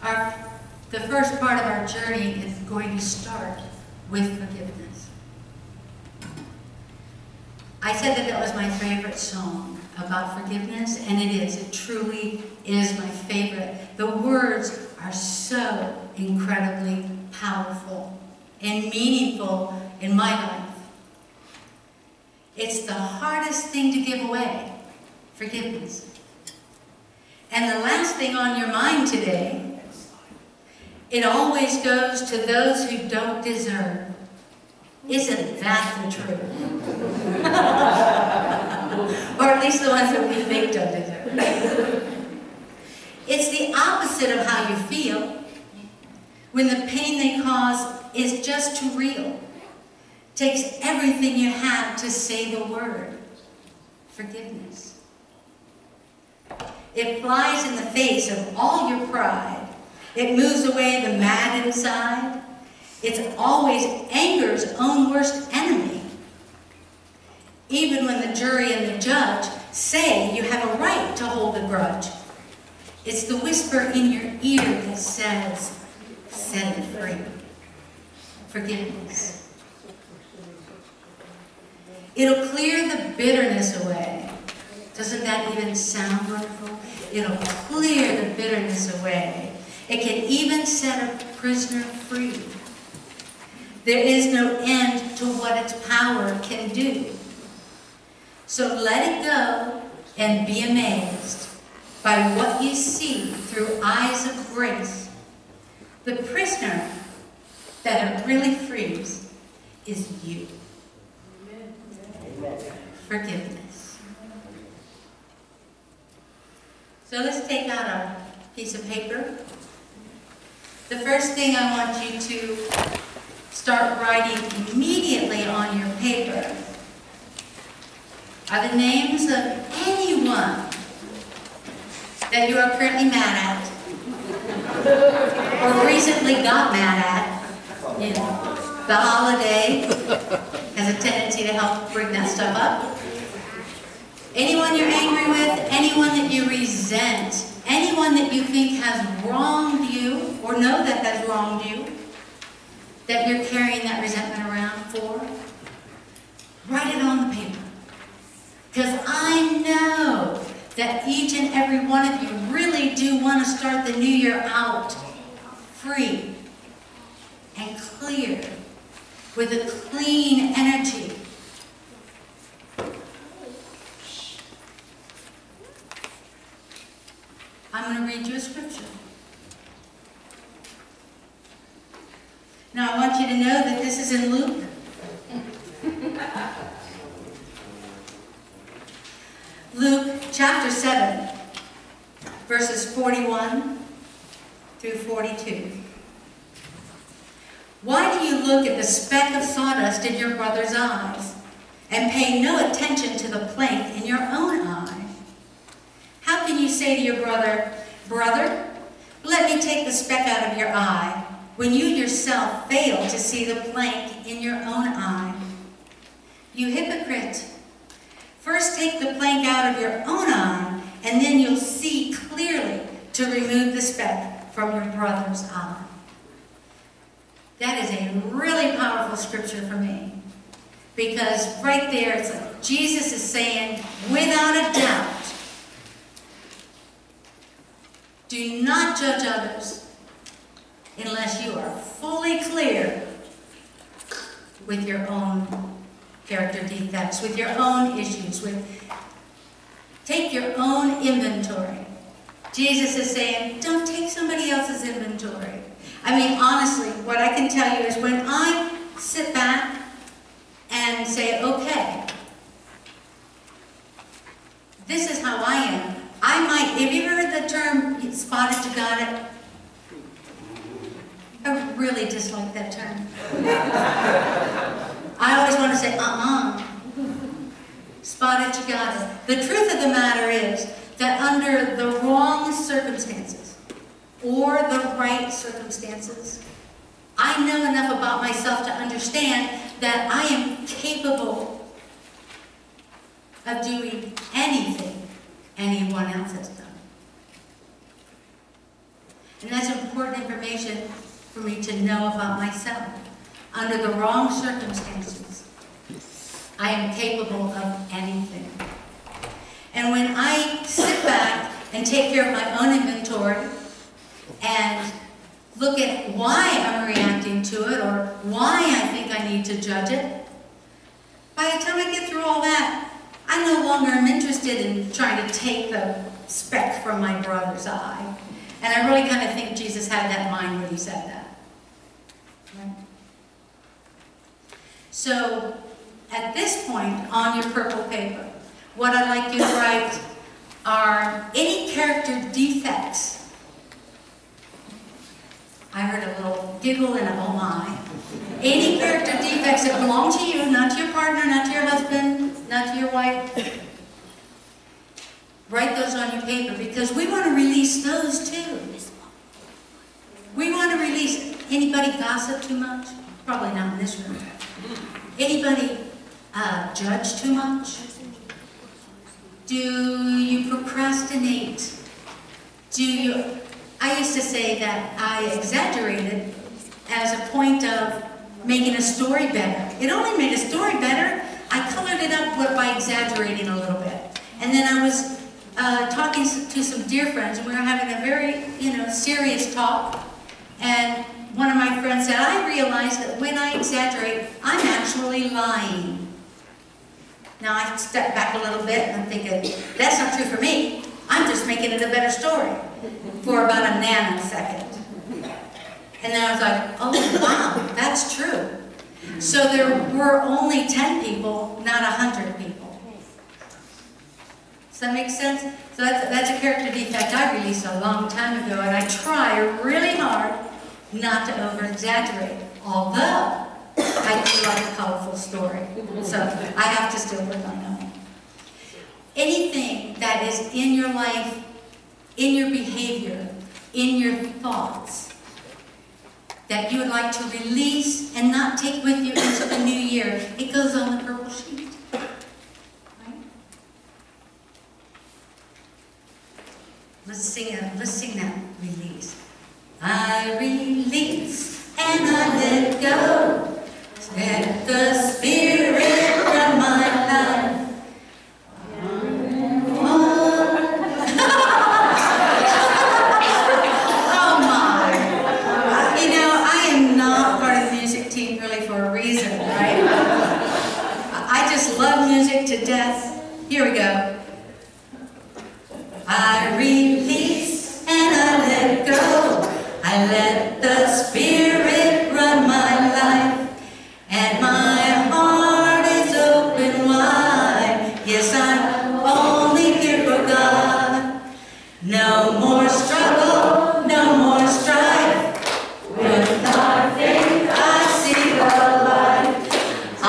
The first part of our journey is going to start with forgiveness. I said that was my favorite song about forgiveness, and it is. It truly is my favorite. The words are so incredibly powerful and meaningful in my life. It's the hardest thing to give away, forgiveness. And the last thing on your mind today, it always goes to those who don't deserve. Isn't that the truth? Or at least the ones that we think don't deserve. It's the opposite of how you feel. When the pain they cause is just too real. Takes everything you have to say the word. Forgiveness. It flies in the face of all your pride. It moves away the mad inside. It's always anger's own worst enemy. Even when the jury and the judge say you have a right to hold a grudge, it's the whisper in your ear that says, set it free. Forgiveness. It'll clear the bitterness away. Doesn't that even sound wonderful? It'll clear the bitterness away. It can even set a prisoner free. There is no end to what its power can do. So let it go and be amazed by what you see through eyes of grace. The prisoner that it really frees is you. Amen. Forgiveness. So let's take out a piece of paper. The first thing I want you to start writing immediately on your paper are the names of anyone that you are currently mad at or recently got mad at. You know, the holiday has a tendency to help bring that stuff up. Anyone you're angry with, anyone that you resent, anyone that you think has wronged you or know that has wronged you, that you're carrying that resentment around for, write it on the paper. Because I know that each and every one of you really do want to start the new year out free and clear with a clean energy. I'm going to read you a scripture. Now I want you to know that this is in Luke. Luke chapter 7, verses 41 through 42. Why do you look at the speck of sawdust in your brother's eyes and pay no attention to the plank in your own eye? How can you say to your brother, brother, let me take the speck out of your eye, when you yourself fail to see the plank in your own eye? You hypocrite! First take the plank out of your own eye, and then you'll see clearly to remove the speck from your brother's eye. That is a really powerful scripture for me. Because right there, it's like Jesus is saying, without a doubt, do not judge others unless you are fully clear with your own character defects, with your own issues, take your own inventory. Jesus is saying, don't take somebody else's inventory. I mean, honestly, what I can tell you is when I sit back and say, okay, this is how I am. I might, have you ever heard the term, spotted you got it? I really dislike that term. I always want to say, spotted you got it. The truth of the matter is that under the wrong circumstances or the right circumstances, I know enough about myself to understand that I am capable of doing anything anyone else has done. And that's important information for me to know about myself. Under the wrong circumstances, I am capable of anything. And when I sit back and take care of my own inventory and look at why I'm reacting to it or why I think I need to judge it, by the time I get through all that, I no longer am interested in trying to take the speck from my brother's eye. And I really kind of think Jesus had that in mind when he said that. Right? So, at this point on your purple paper, what I'd like you to write are any character defects. I heard a little giggle and a oh my. Any character defects that belong to you, not to your partner, not to your husband, not to your wife. Write those on your paper because we want to release those too. We want to release, anybody gossip too much? Probably not in this room. Anybody judge too much? Do you procrastinate? I used to say that I exaggerated as a point of making a story better. It only made a story better. I colored it up by exaggerating a little bit. And then I was talking to some dear friends, and we were having a very, serious talk. And one of my friends said, I realize that when I exaggerate, I'm actually lying. Now I stepped back a little bit and I'm thinking, that's not true for me. I'm just making it a better story for about a nanosecond. And then I was like, oh wow, that's true. So there were only 10 people, not 100 people. Does that make sense? So that's a character defect I released a long time ago, and I try really hard not to over-exaggerate, although I do like a colorful story. So I have to still work on that. Anything that is in your life, in your behavior, in your thoughts, that you would like to release and not take with you into the new year, it goes on the purple sheet. Right? Let's sing that release. I release and I let go. Let the Spirit run my life. Oh my. I am not part of the music team really for a reason, right? I just love music to death. Here we go. I release and I let go. I let the Spirit run my life, and my heart is open wide. Yes, I'm only here for God. No more struggle, no more strife. With our faith, I see the light. I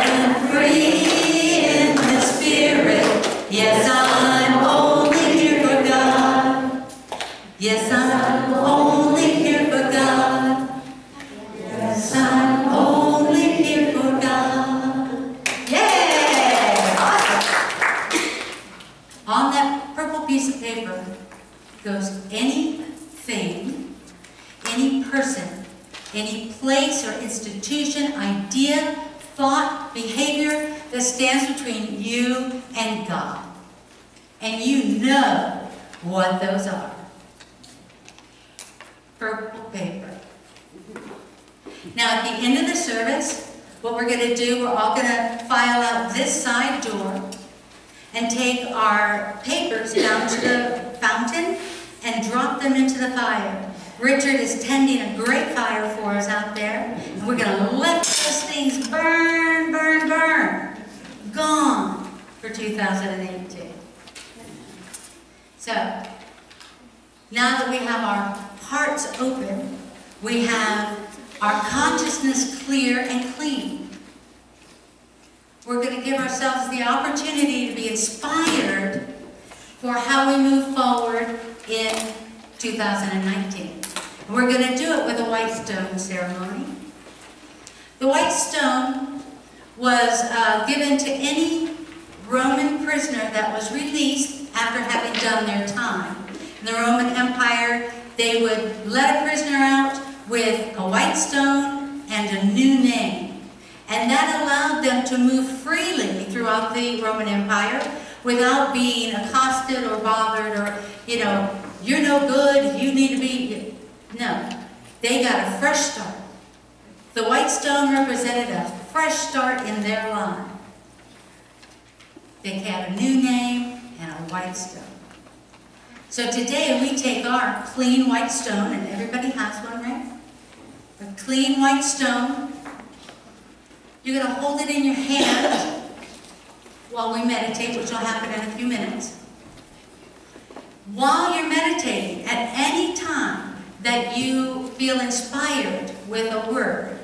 am free in the Spirit. Yes, I'm only here for God. Yes, I'm only here for God. Yes, I'm only here for God. Yeah! Awesome. On that purple piece of paper goes anything, any person, any place or institution, idea, thought, behavior that stands between you and God. And you know what those are. Purple paper. Now at the end of the service, what we're going to do, we're all going to file out this side door and take our papers down to the fountain and drop them into the fire. Richard is tending a great fire for us out there, and we're going to let those things burn, burn, burn. Gone for 2018. So, now that we have our hearts open, we have our consciousness clear and clean. We're going to give ourselves the opportunity to be inspired for how we move forward in 2019. And we're going to do it with a white stone ceremony. The white stone was given to any Roman prisoner that was released after having done their time. In the Roman Empire, they would let a prisoner out with a white stone and a new name. And that allowed them to move freely throughout the Roman Empire without being accosted or bothered or, you know, you're no good, you need to be... No, they got a fresh start. The white stone represented a fresh start in their life. They had a new name and a white stone. So today we take our clean white stone, and everybody has one, right? A clean white stone. You're going to hold it in your hand while we meditate, which will happen in a few minutes. While you're meditating, at any time that you feel inspired with a word,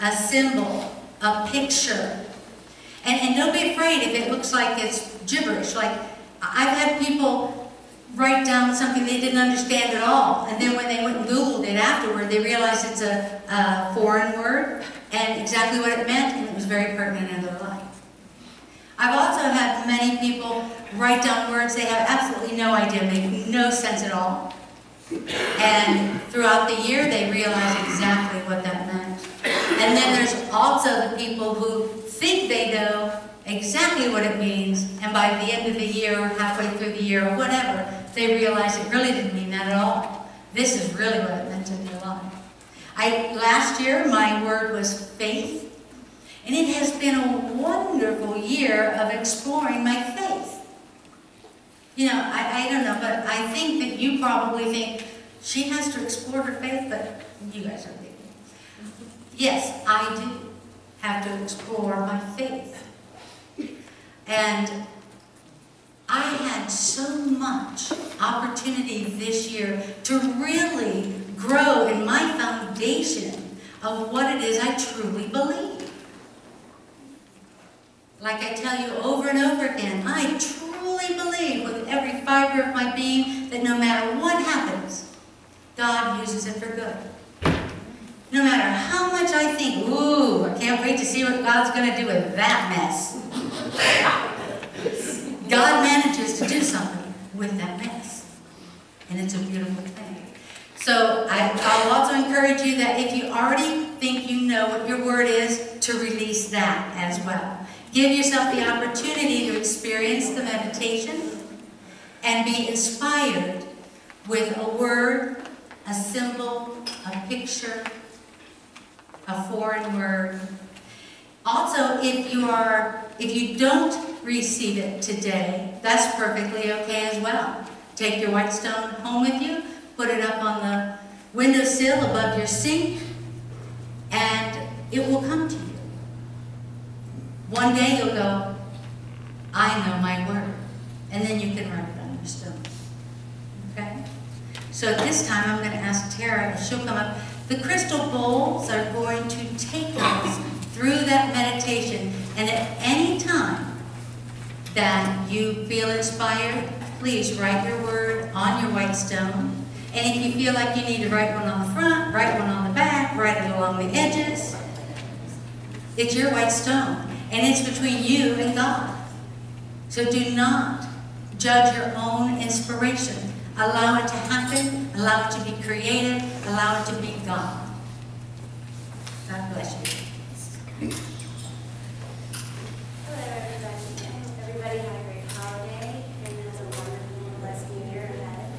a symbol, a picture, and don't be afraid if it looks like it's gibberish. Like, I've had people write down something they didn't understand at all, and then when they went and Googled it afterward, they realized it's a foreign word and exactly what it meant, and it was very pertinent in their life. I've also had many people write down words they have absolutely no idea, make no sense at all. And throughout the year, they realize exactly what that meant. And then there's also the people who think they know exactly what it means, and by the end of the year, or halfway through the year, or whatever, they realize it really didn't mean that at all. This is really what it meant in their life. Last year, my word was faith. And it has been a wonderful year of exploring my faith. You know, I don't know, but I think that you probably think, she has to explore her faith, but you guys are thinking. Yes, I do have to explore my faith. And I had so much opportunity this year to really grow in my foundation of what it is I truly believe. Like I tell you over and over again, I truly believe with every fiber of my being that no matter what happens, God uses it for good. No matter how much I think, ooh, I can't wait to see what God's going to do with that mess. God manages to do something with that mess. And it's a beautiful thing. So I'll also encourage you that if you already think you know what your word is, to release that as well. Give yourself the opportunity to experience the meditation and be inspired with a word, a symbol, a picture, a foreign word. Also, if you don't receive it today, that's perfectly okay as well. Take your white stone home with you, put it up on the windowsill above your sink, and it will come to you. One day you'll go, I know my word. And then you can write it on your stone. Okay? So at this time, I'm going to ask Tara if she'll come up. The crystal bowls are going to take us through that meditation. And at any time that you feel inspired, please write your word on your white stone. And if you feel like you need to write one on the front, write one on the back, write it along the edges, it's your white stone. And it's between you and God. So do not judge your own inspiration. Allow it to happen. Allow it to be creative. Allow it to be God. God bless you. Hello, everybody. I hope everybody had a great holiday and has a wonderful and blessed new year ahead.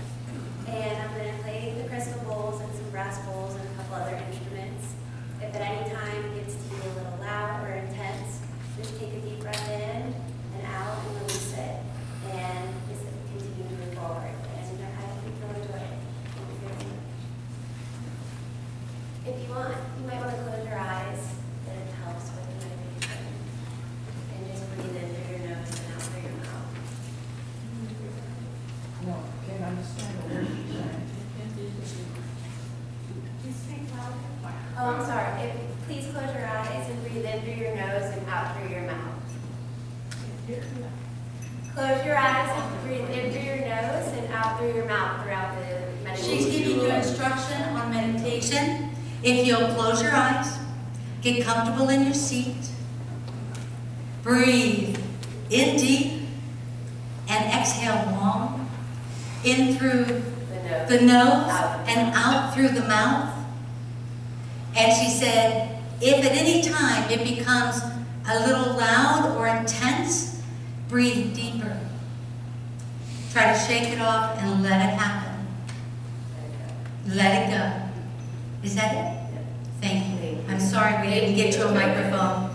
And I'm going to play the crystal bowls and some brass bowls and a couple other instruments. If at any time it gets to be a little loud or intense, just take a deep breath in and out and release it, and just continue to move forward. And I hope you'll enjoy it. If you want, you might want to close your eyes. It helps with the meditation. And just breathe in through your nose and out through your mouth. No, can't understand a word you're saying. Oh, I'm sorry. Please close your eyes and breathe in through your nose and out through your mouth. Close your eyes and breathe in through your nose and out through your mouth throughout the meditation. She's giving you instruction on meditation. If you'll close your eyes, get comfortable in your seat, breathe in deep and exhale long, in through the the nose and out through the mouth. And she said, if at any time it becomes a little loud or intense, breathe deeper. Try to shake it off and let it happen. Let it go. Is that it? Thank you. I'm sorry we didn't get to a microphone.